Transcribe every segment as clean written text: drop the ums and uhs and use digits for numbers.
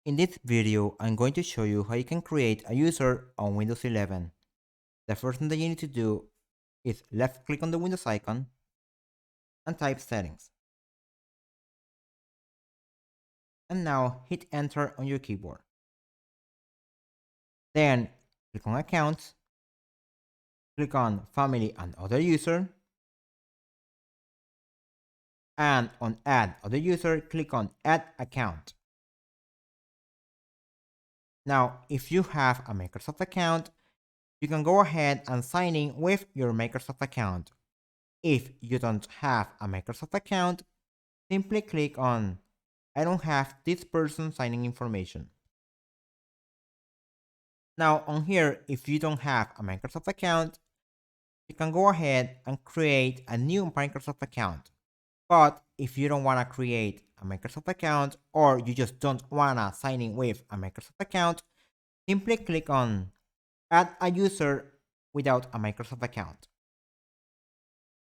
In this video, I'm going to show you how you can create a user on Windows 11. The first thing that you need to do is left click on the Windows icon and type settings. And now hit enter on your keyboard. Then click on accounts, click on family and other user, and on add other user, click on add account. Now, if you have a Microsoft account, you can go ahead and sign in with your Microsoft account. If you don't have a Microsoft account, simply click on I don't have this person signing information. Now on here, if you don't have a Microsoft account, you can go ahead and create a new Microsoft account. But if you don't want to create a Microsoft account or you just don't want to sign in with a Microsoft account, simply click on add a user without a Microsoft account.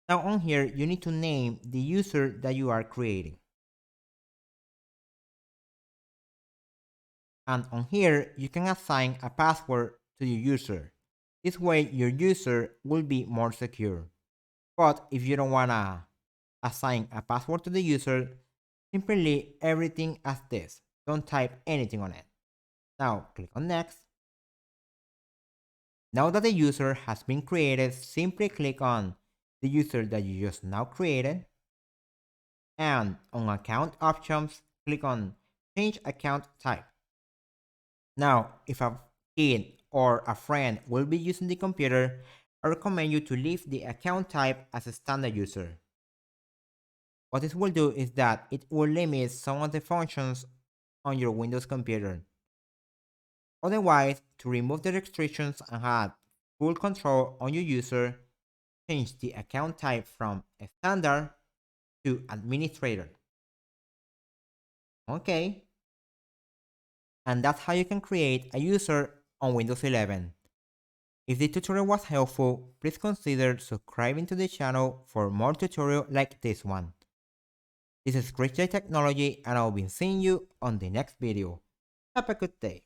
Now on here, you need to name the user that you are creating. And on here, you can assign a password to your user. This way, your user will be more secure. But if you don't want to assign a password to the user, simply leave everything as this. Don't type anything on it. Now, click on Next. Now that the user has been created, simply click on the user that you just now created. And on Account Options, click on Change Account Type. Now, if a kid or a friend will be using the computer, I recommend you to leave the account type as a standard user. What this will do is that it will limit some of the functions on your Windows computer. Otherwise, to remove the restrictions and have full control on your user, change the account type from standard to administrator. Okay. And that's how you can create a user on Windows 11. If the tutorial was helpful, please consider subscribing to the channel for more tutorials like this one. This is Chris J Technology and I'll be seeing you on the next video. Have a good day.